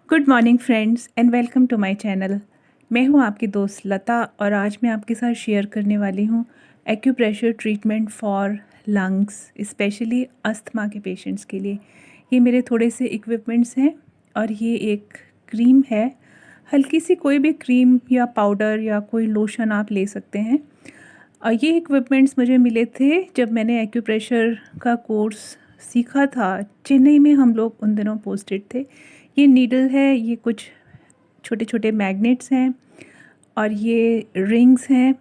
Good morning friends and welcome to my channel. मैं हूं आपकी दोस्त लता और आज मैं आपके साथ शेयर करने वाली हूं acupressure treatment for lungs, specially asthma के पेशेंट्स के लिए। ये मेरे थोड़े से इक्विपमेंट्स हैं और ये एक क्रीम है। हल्की सी कोई भी क्रीम या पाउडर या कोई लोशन आप ले सकते हैं। और ये इक्विपमेंट्स मुझे मिले थे जब मैंने एक्यूप्रेशर का कोर्स सीखा था। चेन्नई में हम लोग उन दिनों पोस्टेड थे। ये नीडल है, ये कुछ छोटे छोटे मैग्नेट्स हैं और ये रिंग्स हैं।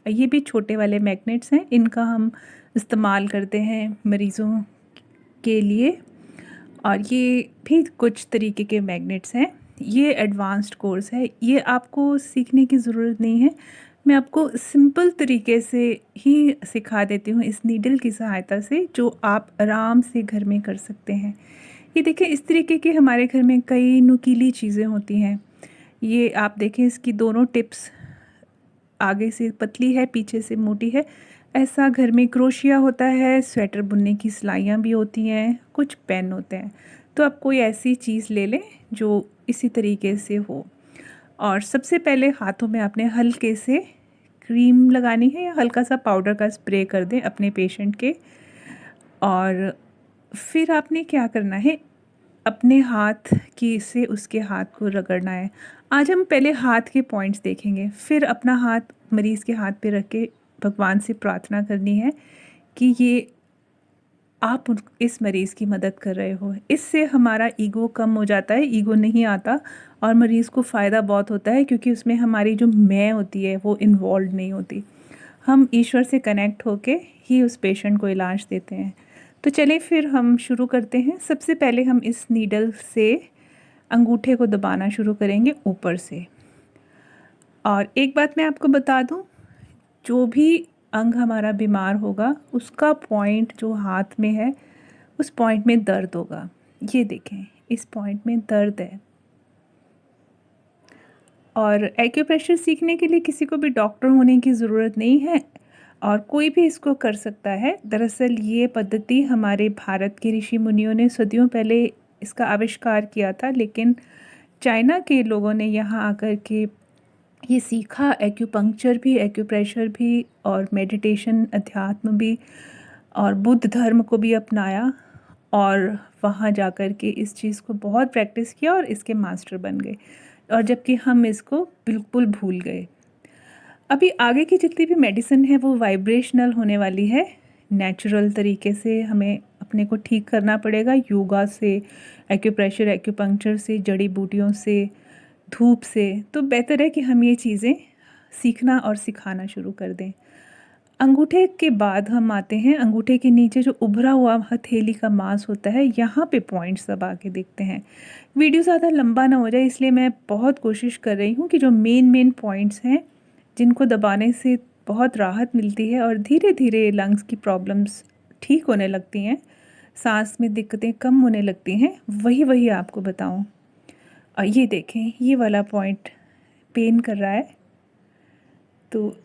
ये भी छोटे वाले मैग्नेट्स हैं, इनका हम इस्तेमाल करते हैं मरीज़ों के लिए। और ये भी कुछ तरीके के मैग्नेट्स हैं। ये एडवांस्ड कोर्स है, ये आपको सीखने की ज़रूरत नहीं है। मैं आपको सिंपल तरीके से ही सिखा देती हूँ इस नीडल की सहायता से, जो आप आराम से घर में कर सकते हैं। ये देखें, इस तरीके के हमारे घर में कई नुकीली चीज़ें होती हैं। ये आप देखें, इसकी दोनों टिप्स आगे से पतली है, पीछे से मोटी है। ऐसा घर में क्रोशिया होता है, स्वेटर बुनने की सिलाइयाँ भी होती हैं, कुछ पेन होते हैं। तो आप कोई ऐसी चीज़ ले लें जो इसी तरीके से हो। और सबसे पहले हाथों में आपने हल्के से क्रीम लगानी है या हल्का सा पाउडर का स्प्रे कर दें अपने पेशेंट के। और फिर आपने क्या करना है, अपने हाथ की से उसके हाथ को रगड़ना है। आज हम पहले हाथ के पॉइंट्स देखेंगे, फिर अपना हाथ मरीज़ के हाथ पे रख के भगवान से प्रार्थना करनी है कि ये आप इस मरीज़ की मदद कर रहे हो। इससे हमारा ईगो कम हो जाता है, ईगो नहीं आता और मरीज़ को फ़ायदा बहुत होता है, क्योंकि उसमें हमारी जो मैं होती है वो इन्वॉल्व नहीं होती। हम ईश्वर से कनेक्ट होके ही उस पेशेंट को इलाज देते हैं। तो चलिए फिर हम शुरू करते हैं। सबसे पहले हम इस नीडल से अंगूठे को दबाना शुरू करेंगे ऊपर से। और एक बात मैं आपको बता दूं, जो भी अंग हमारा बीमार होगा उसका पॉइंट जो हाथ में है उस पॉइंट में दर्द होगा। ये देखें, इस पॉइंट में दर्द है। और एक्यूप्रेशर सीखने के लिए किसी को भी डॉक्टर होने की ज़रूरत नहीं है और कोई भी इसको कर सकता है। दरअसल ये पद्धति हमारे भारत के ऋषि मुनियों ने सदियों पहले इसका आविष्कार किया था, लेकिन चाइना के लोगों ने यहाँ आकर के ये सीखा। एक्यूपंक्चर भी, एक्यूप्रेशर भी और मेडिटेशन, अध्यात्म भी और बुद्ध धर्म को भी अपनाया और वहाँ जाकर के इस चीज़ को बहुत प्रैक्टिस किया और इसके मास्टर बन गए। और जबकि हम इसको बिल्कुल भूल गए। अभी आगे की जितनी भी मेडिसिन है वो वाइब्रेशनल होने वाली है। नेचुरल तरीके से हमें अपने को ठीक करना पड़ेगा, योगा से, एक्यूप्रेशर, एक्यूपंक्चर से, जड़ी बूटियों से, धूप से। तो बेहतर है कि हम ये चीज़ें सीखना और सिखाना शुरू कर दें। अंगूठे के बाद हम आते हैं, अंगूठे के नीचे जो उभरा हुआ हथेली का मांस होता है, यहाँ पे पॉइंट्स दबा के देखते हैं। वीडियो ज़्यादा लंबा ना हो जाए इसलिए मैं बहुत कोशिश कर रही हूँ कि जो मेन पॉइंट्स हैं जिनको दबाने से बहुत राहत मिलती है और धीरे धीरे लंग्स की प्रॉब्लम्स ठीक होने लगती हैं, सांस में दिक्कतें कम होने लगती हैं, वही वही आपको बताऊँ। और ये देखें, ये वाला पॉइंट पेन कर रहा है। तो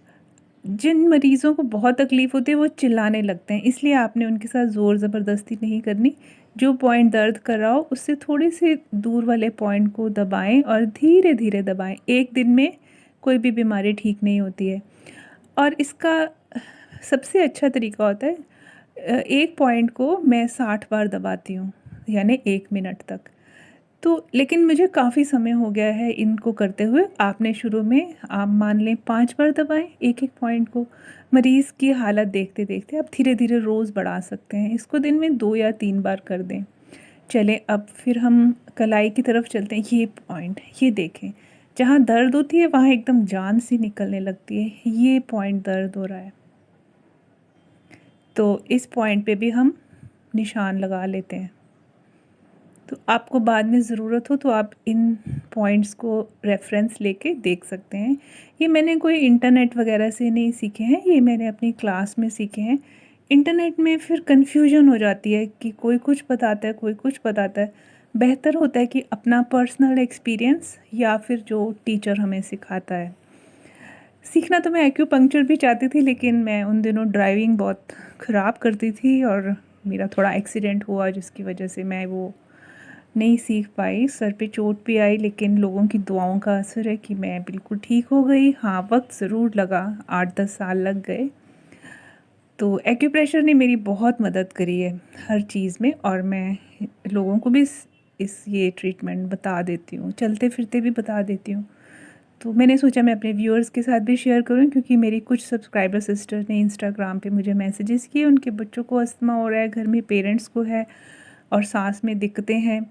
जिन मरीज़ों को बहुत तकलीफ़ होती है वो चिल्लाने लगते हैं, इसलिए आपने उनके साथ ज़ोर ज़बरदस्ती नहीं करनी। जो पॉइंट दर्द कर रहा हो उससे थोड़े से दूर वाले पॉइंट को दबाएं और धीरे धीरे दबाएं। एक दिन में कोई भी बीमारी ठीक नहीं होती है। और इसका सबसे अच्छा तरीका होता है, एक पॉइंट को मैं 60 बार दबाती हूँ, यानी 1 मिनट तक। तो लेकिन मुझे काफ़ी समय हो गया है इनको करते हुए। आपने शुरू में आप मान लें 5 बार दबाएं एक एक पॉइंट को। मरीज़ की हालत देखते देखते आप धीरे धीरे रोज़ बढ़ा सकते हैं। इसको दिन में 2 या 3 बार कर दें। चलें, अब फिर हम कलाई की तरफ चलते हैं। ये पॉइंट, ये देखें, जहाँ दर्द होती है वहाँ एकदम जान सी निकलने लगती है। ये पॉइंट दर्द हो रहा है, तो इस पॉइंट पे भी हम निशान लगा लेते हैं। तो आपको बाद में ज़रूरत हो तो आप इन पॉइंट्स को रेफरेंस लेके देख सकते हैं। ये मैंने कोई इंटरनेट वगैरह से नहीं सीखे हैं, ये मैंने अपनी क्लास में सीखे हैं। इंटरनेट में फिर कन्फ्यूजन हो जाती है कि कोई कुछ बताता है, कोई कुछ बताता है। बेहतर होता है कि अपना पर्सनल एक्सपीरियंस या फिर जो टीचर हमें सिखाता है। सीखना तो मैं एक्यूपंक्चर भी चाहती थी, लेकिन मैं उन दिनों ड्राइविंग बहुत ख़राब करती थी और मेरा थोड़ा एक्सीडेंट हुआ जिसकी वजह से मैं वो नहीं सीख पाई, सर पे चोट भी आई, लेकिन लोगों की दुआओं का असर है कि मैं बिल्कुल ठीक हो गई। हाँ, वक्त ज़रूर लगा, 8-10 साल लग गए। तो एक्यूप्रेशर ने मेरी बहुत मदद करी है हर चीज़ में, और मैं लोगों को भी इस ये ट्रीटमेंट बता देती हूँ, चलते फिरते भी बता देती हूँ। तो मैंने सोचा मैं अपने व्यूअर्स के साथ भी शेयर करूं, क्योंकि मेरी कुछ सब्सक्राइबर सिस्टर ने इंस्टाग्राम पे मुझे मैसेजेस किए, उनके बच्चों को अस्थमा हो रहा है, घर में पेरेंट्स को है और सांस में दिक्कतें हैं।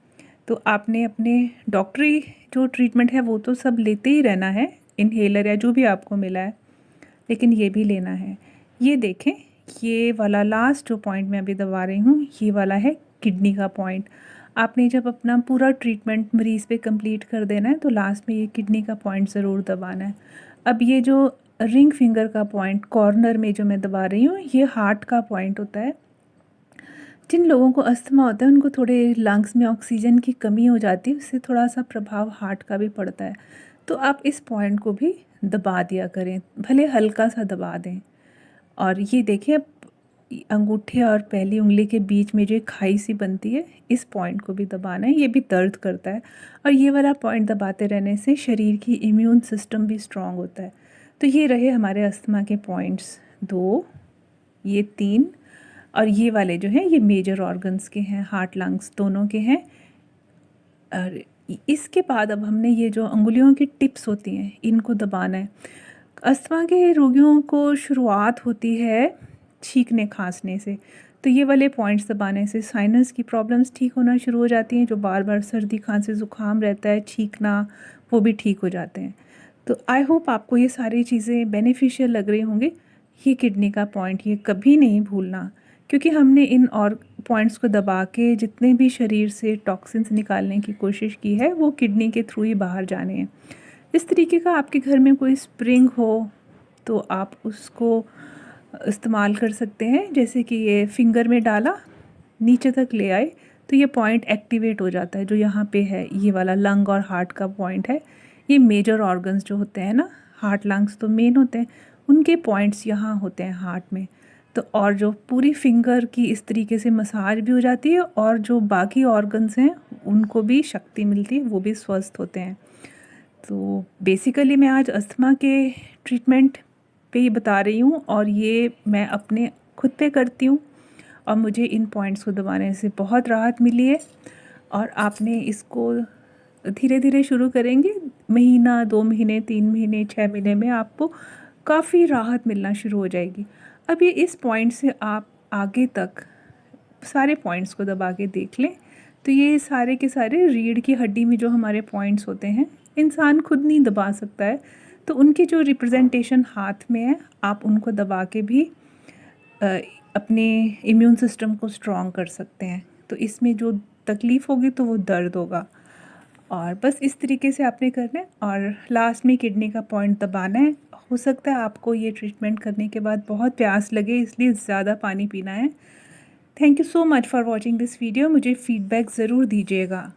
तो आपने अपने डॉक्टरी जो ट्रीटमेंट है वो तो सब लेते ही रहना है, इन्हेलर या जो भी आपको मिला है, लेकिन ये भी लेना है। ये देखें, ये वाला लास्ट जो पॉइंट मैं अभी दबा रही हूँ, ये वाला है किडनी का पॉइंट। आपने जब अपना पूरा ट्रीटमेंट मरीज़ पे कंप्लीट कर देना है तो लास्ट में ये किडनी का पॉइंट ज़रूर दबाना है। अब ये जो रिंग फिंगर का पॉइंट कॉर्नर में जो मैं दबा रही हूँ, ये हार्ट का पॉइंट होता है। जिन लोगों को अस्थमा होता है उनको थोड़े लंग्स में ऑक्सीजन की कमी हो जाती है, उससे थोड़ा सा प्रभाव हार्ट का भी पड़ता है। तो आप इस पॉइंट को भी दबा दिया करें, भले हल्का सा दबा दें। और ये देखिए, अब अंगूठे और पहली उंगली के बीच में जो एक खाई सी बनती है, इस पॉइंट को भी दबाना है। ये भी दर्द करता है, और ये वाला पॉइंट दबाते रहने से शरीर की इम्यून सिस्टम भी स्ट्रांग होता है। तो ये रहे हमारे अस्थमा के पॉइंट्स 2, ये 3, और ये वाले जो हैं ये मेजर ऑर्गन्स के हैं, हार्ट लंग्स दोनों के हैं। और इसके बाद अब हमने ये जो अंगुलियों की टिप्स होती हैं इनको दबाना है। अस्थमा के रोगियों को शुरुआत होती है छींकने खांसने से, तो ये वाले पॉइंट्स दबाने से साइनस की प्रॉब्लम्स ठीक होना शुरू हो जाती हैं। जो बार बार सर्दी खांसी ज़ुकाम रहता है, छींकना, वो भी ठीक हो जाते हैं। तो आई होप आपको ये सारी चीज़ें बेनिफिशियल लग रही होंगी। ये किडनी का पॉइंट ये कभी नहीं भूलना, क्योंकि हमने इन और पॉइंट्स को दबा के जितने भी शरीर से टॉक्सिन्स निकालने की कोशिश की है वो किडनी के थ्रू ही बाहर जाने हैं। इस तरीके का आपके घर में कोई स्प्रिंग हो तो आप उसको इस्तेमाल कर सकते हैं। जैसे कि ये फिंगर में डाला, नीचे तक ले आए, तो ये पॉइंट एक्टिवेट हो जाता है। जो यहाँ पे है ये वाला लंग और हार्ट का पॉइंट है। ये मेजर ऑर्गन्स जो होते हैं ना, हार्ट लंग्स तो मेन होते हैं, उनके पॉइंट्स यहाँ होते हैं हार्ट में। तो और जो पूरी फिंगर की इस तरीके से मसाज भी हो जाती है, और जो बाकी ऑर्गन्स हैं उनको भी शक्ति मिलती है, वो भी स्वस्थ होते हैं। तो बेसिकली मैं आज अस्थमा के ट्रीटमेंट पे ही बता रही हूँ, और ये मैं अपने खुद पे करती हूँ, और मुझे इन पॉइंट्स को दबाने से बहुत राहत मिली है। और आपने इसको धीरे धीरे शुरू करेंगे, महीना, 2 महीने, 3 महीने, 6 महीने में आपको काफ़ी राहत मिलना शुरू हो जाएगी। अब ये इस पॉइंट से आप आगे तक सारे पॉइंट्स को दबा के देख लें, तो ये सारे के सारे रीढ़ की हड्डी में जो हमारे पॉइंट्स होते हैं, इंसान खुद नहीं दबा सकता है, तो उनकी जो रिप्रेजेंटेशन हाथ में है, आप उनको दबा के भी अपने इम्यून सिस्टम को स्ट्रॉन्ग कर सकते हैं। तो इसमें जो तकलीफ़ होगी तो वो दर्द होगा, और बस इस तरीके से आपने करना है। और लास्ट में किडनी का पॉइंट दबाना है। हो सकता है आपको ये ट्रीटमेंट करने के बाद बहुत प्यास लगे, इसलिए ज़्यादा पानी पीना है। Thank you so much for watching this video. मुझे फ़ीडबैक ज़रूर दीजिएगा।